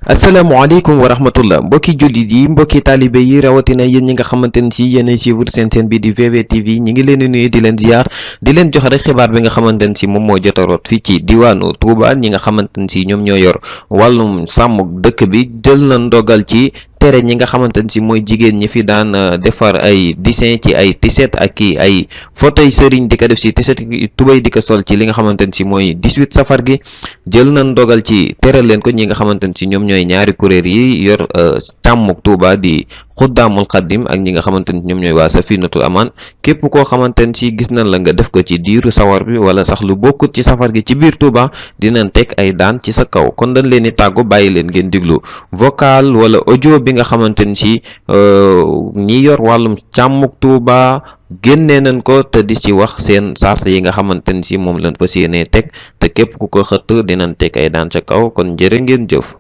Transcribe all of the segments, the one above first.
asalaamaaleykum wa rahmatullah mbokki jullit yi mbokki taalibe yi rawatina yéen ñi nga xamante ne si yéenay suivre seen chaîne bi di VVTV ñi ngi leen di nuyu di leen ziar di leen jox rek xibaar bi nga xamante ne si moom moo jot a root fii ci diwaanu Touba ñi nga xamante ne si ñoom ñoo yor wàllum sàmm dëkk bi jël na ndogal ci tere ñi nga xamante ne si mooy jigéen ñi fi daan defar ay dessin ci ay tiset ak i ay photo yi sëriñ di ko def si tiset tubéy di ko sol ci li nga xamante ne si mooy 18 safar gi jël na ndogal ci tere leen ko ñi nga xamante ne si ñoom ñooy ñaari kuréel yi yor càmmuk Tuuba di xuddaamul xaddim ak ñi nga xamante ni ñoom ñooy waa Safinatul Amaan képp koo xamante ne si gis nañ la nga def ko ci diiru sawar bi wala sax lu bokkut ci safar gi ci biir Tuuba dinañ teg ay daan ci sa kaw kon dañ leen di tàggu bàyyi leen ngeen diglu vocal wala audio bi nga xamante ni si ñi yor wàllum càmmuk Tuuba génnee nañ ko te di ci wax seen sart yi nga xamante ni si moom lañ fas yéenee teg te képp ku ko xëtt dinañ teg ay daan sa kaw kon jërë ngeen jëf.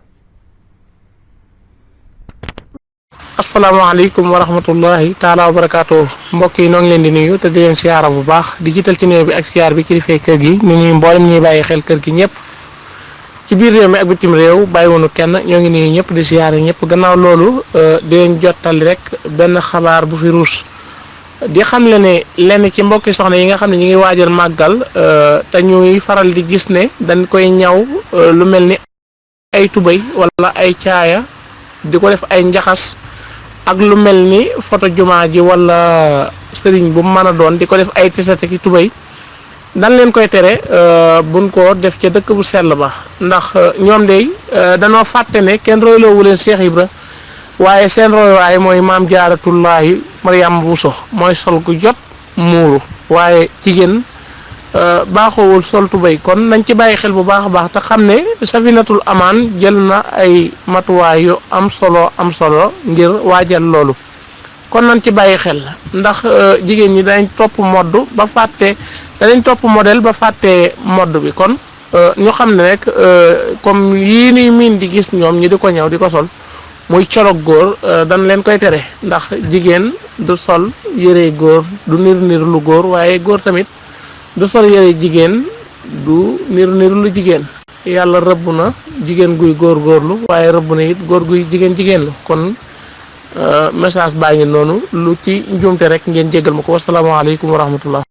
asalaamaaleykum wa rahmatullahi taala wa barakaatu mbokk yi noo ngi leen di nuyu te di leen siyaara bu baax di jiital ci nuyoo bi ak siyaar bi kilifay kër gi ñu nuyu mboolem ñuy bàyyi xel kër gi ñëpp ci biir réew mi ak bitim réew bàyyiwunu kenn ñoo ngi nuyu ñëpp di siyaare ñëpp gannaaw loolu di leen jottali rek benn xabaar bu fi ruus di xam le ne lenn ci mbokki soxna yi nga xam ne ñu ngi waajal màggal te ñuy faral di gis ne dañ koy ñaw lu mel ni ay tubéy wala ay caaya di ko def ay njaxas ak lu mel ni photo jumaa ji wala sëriñ bu mën a doon di ko def ay tisate ki tubéy dan leen koy tere buñ ko def ca dëkk bu sell ba ndax ñoom de danoo fàtte ne kenn royloowu leen Cheikh Ibra waaye seen roywaay mooy maam jaaratullaahi Mariam Bousso mooy sol gu jot muuru waaye jigéen baaxoowul sol tubéy kon nañ ci bàyyi xel bu baax a baax te xam ne Safinatul Amaan jël na ay matuwaay yu am solo ngir waajal loolu kon nañ ci bàyyi xel ndax jigéen ñi danañ topp modd ba fàtte danañ topp modèle ba fàtte modd bi kon ñu xam ne rek comme yii nuy miin di gis ñoom ñi di ko ñëw di ko sol muy colog góor dañ leen koy tere ndax jigéen du sol yëre góor du niru lu góor waaye góor tamit du sol yëre jigéen du niru lu jigéen yàlla rëbb na jigéen guy góorgóorlu waaye rëbb na it góor guy jigéen kon message baa ngi noonu lu ci njuumte rek ngeen jéggal ma ko wasalaamaaleykum wa rahmatullah